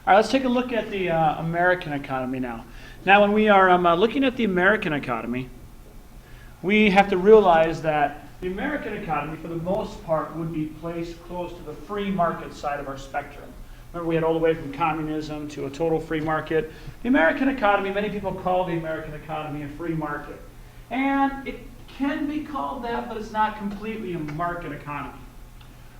All right, let's take a look at the American economy now. Now, when we are looking at the American economy, we have to realize that the American economy, for the most part, would be placed close to the free market side of our spectrum. Remember, we had all the way from communism to a total free market. The American economy, many people call the American economy a free market. And it can be called that, but it's not completely a market economy.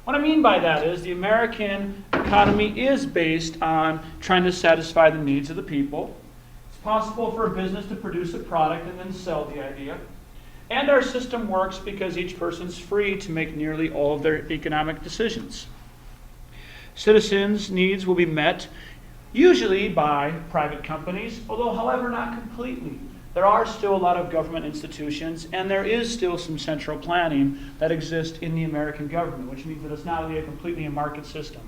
What I mean by that is the American economy is based on trying to satisfy the needs of the people. It's possible for a business to produce a product and then sell the idea. And our system works because each person's free to make nearly all of their economic decisions. Citizens' needs will be met usually by private companies, although, however, not completely. There are still a lot of government institutions, and there is still some central planning that exists in the American government, which means that it's not really completely a market system.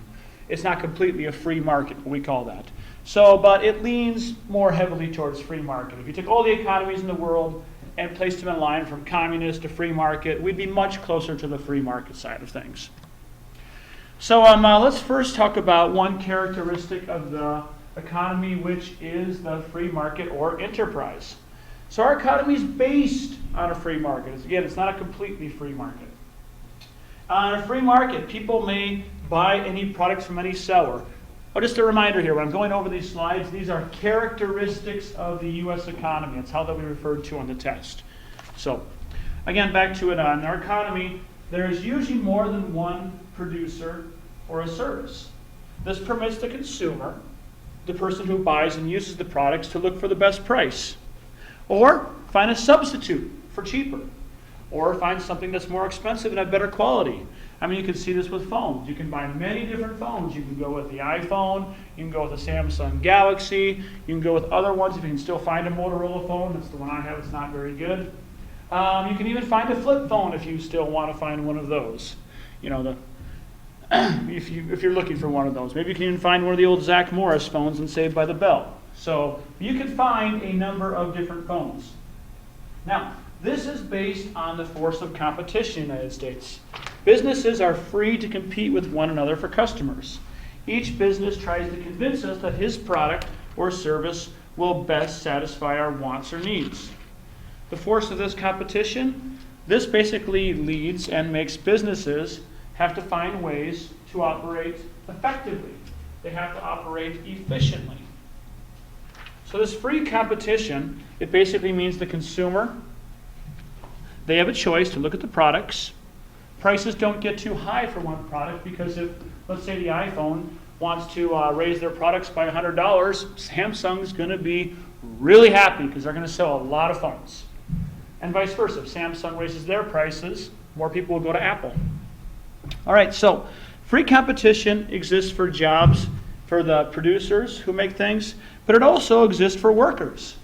It's not completely a free market, we call that. So, but it leans more heavily towards free market. If you took all the economies in the world and placed them in line from communist to free market, we'd be much closer to the free market side of things. So let's first talk about one characteristic of the economy, which is the free market or enterprise. So our economy is based on a free market. Again, it's not a completely free market. On a free market, people may buy any products from any seller. Oh, just a reminder here, when I'm going over these slides, these are characteristics of the U.S. economy. It's how they'll be referred to on the test. So, again, back to it. In our economy, there's usually more than one producer or a service. This permits the consumer, the person who buys and uses the products, to look for the best price, or find a substitute for cheaper, or find something that's more expensive and have better quality. I mean, you can see this with phones. You can buy many different phones. You can go with the iPhone, you can go with the Samsung Galaxy, you can go with other ones if you can still find a Motorola phone. That's the one I have. It's not very good. You can even find a flip phone if you still want to find one of those. You know, if you're looking for one of those. Maybe you can even find one of the old Zach Morris phones and Saved by the Bell. So you can find a number of different phones. Now, this is based on the force of competition in the United States. Businesses are free to compete with one another for customers. Each business tries to convince us that his product or service will best satisfy our wants or needs. The force of this competition, this basically leads and makes businesses have to find ways to operate effectively. They have to operate efficiently. So this free competition, it basically means the consumer, they have a choice to look at the products. Prices don't get too high for one product because if, let's say the iPhone wants to raise their products by $100, Samsung's going to be really happy because they're going to sell a lot of phones. And vice versa. If Samsung raises their prices, more people will go to Apple. All right, so free competition exists for jobs, for the producers who make things, but it also exists for workers.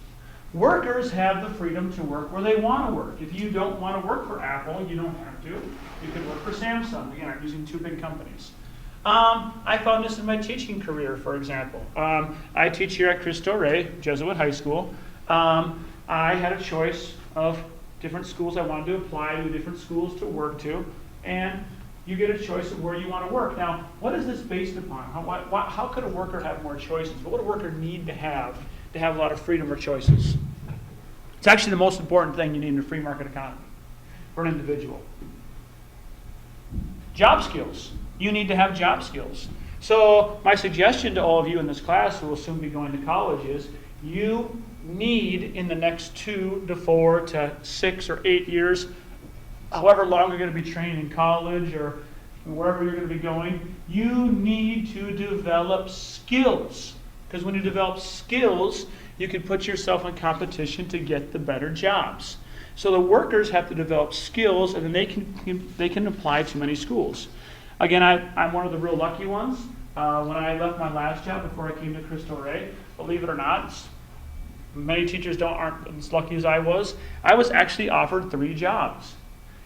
Workers have the freedom to work where they want to work. If you don't want to work for Apple, you don't have to. You can work for Samsung. Again, I'm using two big companies. I found this in my teaching career, for example. I teach here at Cristo Rey, Jesuit High School. I had a choice of different schools I wanted to apply to, different schools to work to, and you get a choice of where you want to work. Now, what is this based upon? How could a worker have more choices? What would a worker need to have a lot of freedom or choices? It's actually the most important thing you need in a free market economy for an individual. Job skills. You need to have job skills. So my suggestion to all of you in this class who will soon be going to college is you need in the next 2 to 4 to 6 or 8 years, however long you're going to be trained in college or wherever you're going to be going, you need to develop skills. Because when you develop skills, you can put yourself in competition to get the better jobs. So the workers have to develop skills, and then they can apply to many schools. Again, I'm one of the real lucky ones. When I left my last job before I came to Cristo Rey, believe it or not, many teachers aren't as lucky as I was actually offered 3 jobs.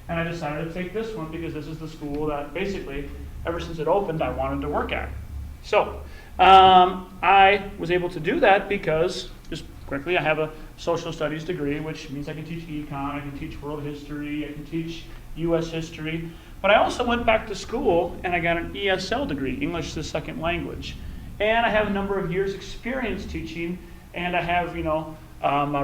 And I decided to take this one because this is the school that basically, ever since it opened, I wanted to work at. So I was able to do that because, just quickly, I have a social studies degree, which means I can teach econ, I can teach world history, I can teach U.S. history. But I also went back to school and I got an ESL degree, English as a Second Language. and I have a number of years experience teaching, and I have,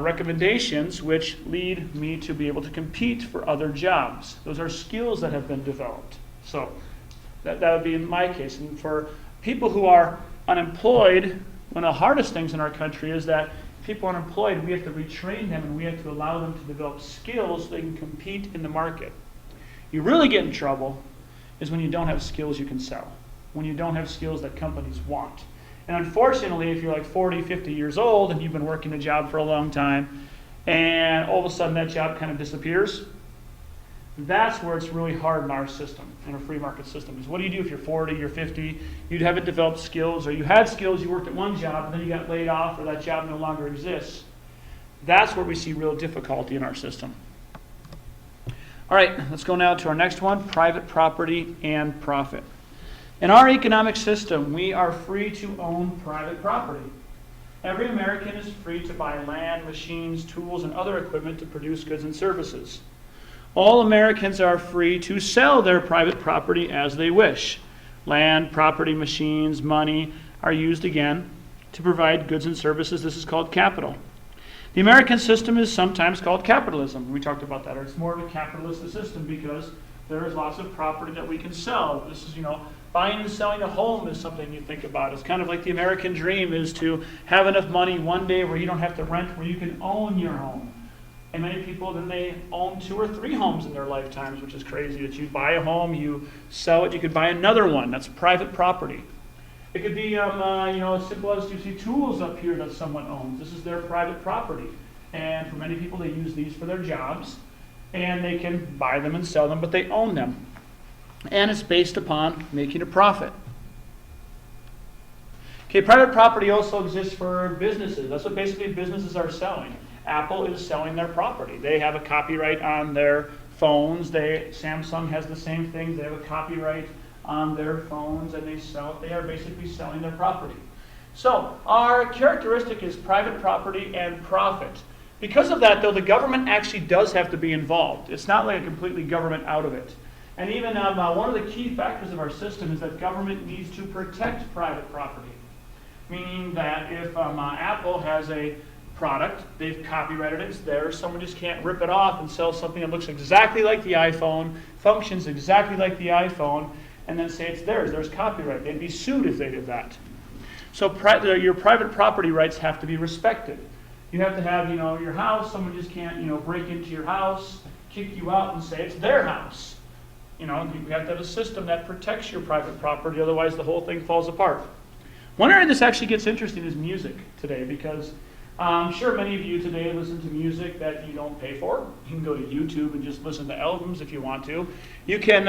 recommendations which lead me to be able to compete for other jobs. Those are skills that have been developed. So that would be in my case. And for people who are unemployed, one of the hardest things in our country is that people unemployed, we have to retrain them and we have to allow them to develop skills so they can compete in the market. You really get in trouble is when you don't have skills you can sell, when you don't have skills that companies want. And unfortunately, if you're like 40, 50 years old and you've been working a job for a long time, and all of a sudden that job kind of disappears, that's where it's really hard in our system, in a free market system. Is what do you do if you're 40, you're 50, you haven't developed skills, or you had skills, you worked at one job, and then you got laid off, or that job no longer exists. That's where we see real difficulty in our system. All right, let's go now to our next one, private property and profit. In our economic system, we are free to own private property. Every American is free to buy land, machines, tools, and other equipment to produce goods and services. All Americans are free to sell their private property as they wish. Land, property, machines, money are used again to provide goods and services. This is called capital. The American system is sometimes called capitalism. We talked about that. It's more of a capitalist system because there is lots of property that we can sell. This is, buying and selling a home is something you think about. It's kind of like the American dream is to have enough money one day where you don't have to rent, where you can own your home. And many people, then they own 2 or 3 homes in their lifetimes, which is crazy. That you buy a home, you sell it, you could buy another one. That's private property. It could be, as simple as you see tools up here that someone owns. This is their private property. And for many people, they use these for their jobs. And they can buy them and sell them, but they own them. And it's based upon making a profit. Okay, private property also exists for businesses. That's what basically businesses are selling. Apple is selling their property. They have a copyright on their phones. Samsung has the same thing. They have a copyright on their phones, and they sell it. They are basically selling their property. So our characteristic is private property and profit. Because of that, though, the government actually does have to be involved. It's not like a completely government out of it. And even one of the key factors of our system is that government needs to protect private property. Meaning that if Apple has a product, they've copyrighted it, it's theirs, someone just can't rip it off and sell something that looks exactly like the iPhone, functions exactly like the iPhone, and then say it's theirs, there's copyright. They'd be sued if they did that. So your private property rights have to be respected. You have to have, your house, someone just can't, break into your house, kick you out and say it's their house. You have to have a system that protects your private property, otherwise the whole thing falls apart. One area this actually gets interesting is music today, because I'm sure many of you today listen to music that you don't pay for. You can go to YouTube and just listen to albums if you want to. You can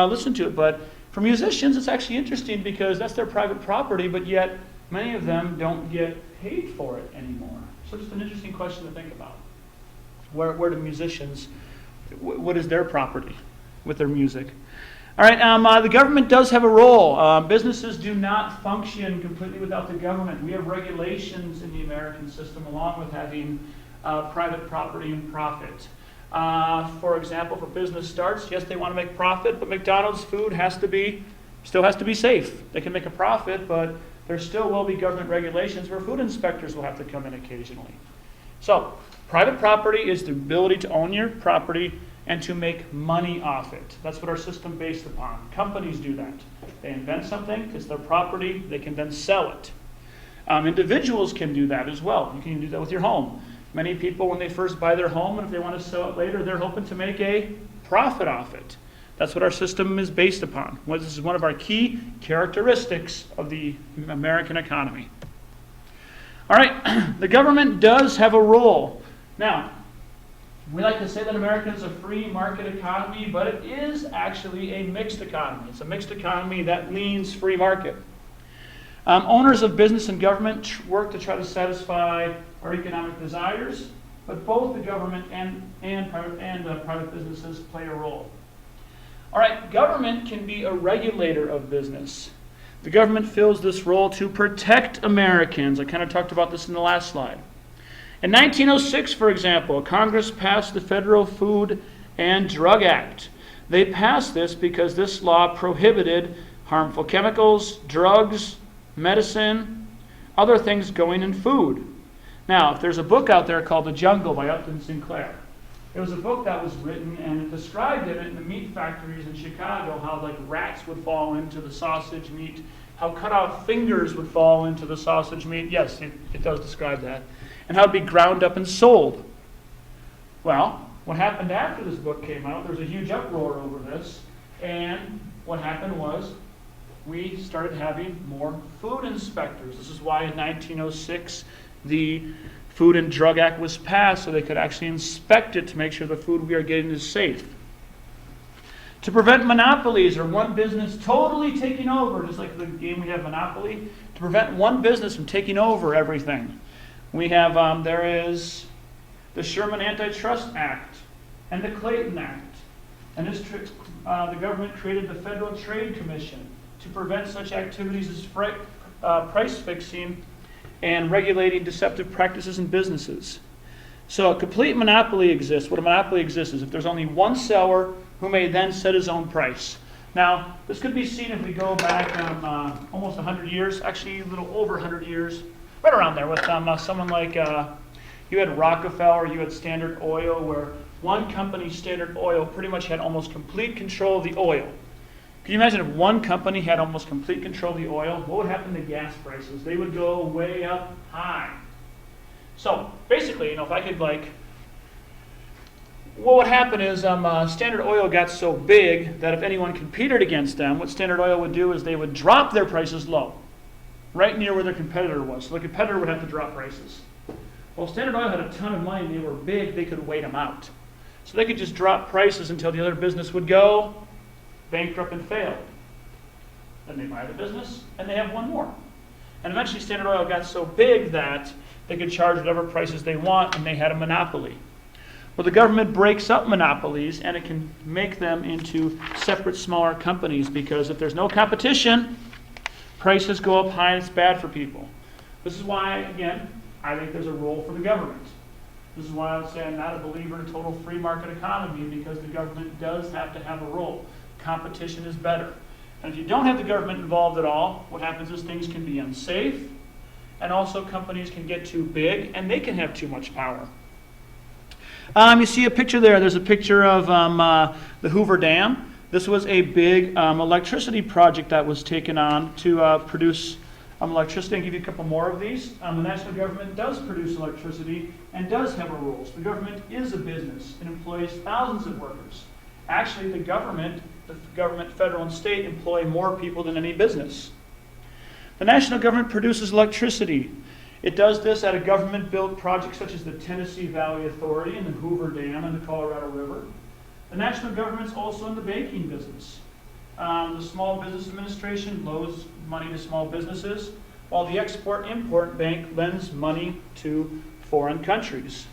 listen to it, but for musicians it's actually interesting because that's their private property, but yet many of them don't get paid for it anymore. So just an interesting question to think about. Where do musicians, what is their property with their music? All right, the government does have a role. Businesses do not function completely without the government. We have regulations in the American system along with having private property and profit. For example, for business starts, yes, they want to make profit, but McDonald's food still has to be safe. They can make a profit, but there still will be government regulations where food inspectors will have to come in occasionally. So, private property is the ability to own your property and to make money off it. That's what our system is based upon. Companies do that. They invent something, it's their property, they can then sell it. Individuals can do that as well. You can do that with your home. Many people, when they first buy their home, and if they want to sell it later, they're hoping to make a profit off it. That's what our system is based upon. This is one of our key characteristics of the American economy. All right, the government does have a role. Now, we like to say that America is a free market economy, but it is actually a mixed economy. It's a mixed economy that leans free market. Owners of business and government work to try to satisfy our economic desires, but both the government and private businesses play a role. All right, government can be a regulator of business. The government fills this role to protect Americans. I kind of talked about this in the last slide. In 1906, for example, Congress passed the Federal Food and Drug Act. They passed this because this law prohibited harmful chemicals, drugs, medicine, other things going in food. Now, if there's a book out there called The Jungle by Upton Sinclair, it was a book that was written and it described in it in the meat factories in Chicago how like rats would fall into the sausage meat, how cut out fingers would fall into the sausage meat. Yes, it does describe that. And how it'd be ground up and sold. Well, what happened after this book came out, there was a huge uproar over this. And what happened was we started having more food inspectors. This is why in 1906 the Food and Drug Act was passed so they could actually inspect it to make sure the food we are getting is safe. To prevent monopolies or one business totally taking over, just like the game we have Monopoly, to prevent one business from taking over everything, we have, there is the Sherman Antitrust Act and the Clayton Act. And this the government created the Federal Trade Commission to prevent such activities as price fixing and regulating deceptive practices in businesses. So a complete monopoly exists. What a monopoly exists is if there's only one seller who may then set his own price. Now, this could be seen if we go back almost 100 years, actually a little over 100 years, right around there with someone like, you had Rockefeller, you had Standard Oil, where one company, Standard Oil, pretty much had almost complete control of the oil. Can you imagine if one company had almost complete control of the oil? What would happen to gas prices? They would go way up high. So basically, if I could what would happen is Standard Oil got so big that if anyone competed against them, what Standard Oil would do is they would drop their prices low, right near where their competitor was. So the competitor would have to drop prices. Well, Standard Oil had a ton of money and they were big, they could wait them out. So they could just drop prices until the other business would go bankrupt and failed. Then they buy the business and they have one more. And eventually Standard Oil got so big that they could charge whatever prices they want and they had a monopoly. Well, the government breaks up monopolies and it can make them into separate smaller companies because if there's no competition, prices go up high and it's bad for people. This is why, again, I think there's a role for the government. This is why I would say I'm not a believer in a total free market economy because the government does have to have a role. Competition is better. And if you don't have the government involved at all, what happens is things can be unsafe, and also companies can get too big, and they can have too much power. You see a picture there. There's a picture of the Hoover Dam. This was a big electricity project that was taken on to produce electricity. I'll give you a couple more of these. The national government does produce electricity and does have a role. So the government is a business. It employs thousands of workers. Actually, the government, federal and state, employ more people than any business. The national government produces electricity. It does this at a government-built project such as the Tennessee Valley Authority and the Hoover Dam and the Colorado River. The national government's also in the banking business. The Small Business Administration loans money to small businesses, while the Export-Import Bank lends money to foreign countries.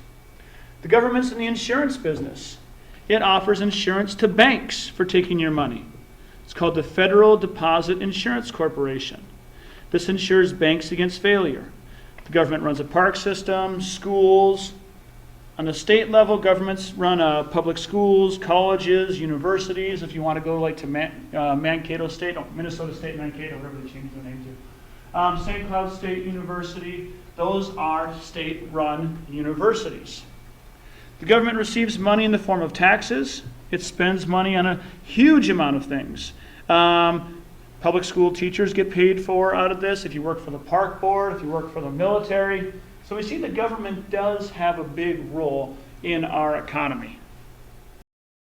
The government's in the insurance business. It offers insurance to banks for taking your money. It's called the Federal Deposit Insurance Corporation. This insures banks against failure. The government runs a park system, schools. On the state level, governments run public schools, colleges, universities. If you want to go to Mankato State, Minnesota State, Mankato, whatever they changed their name to. St. Cloud State University, those are state-run universities. The government receives money in the form of taxes. It spends money on a huge amount of things. Public school teachers get paid for out of this. If you work for the park board, if you work for the military. So we see the government does have a big role in our economy.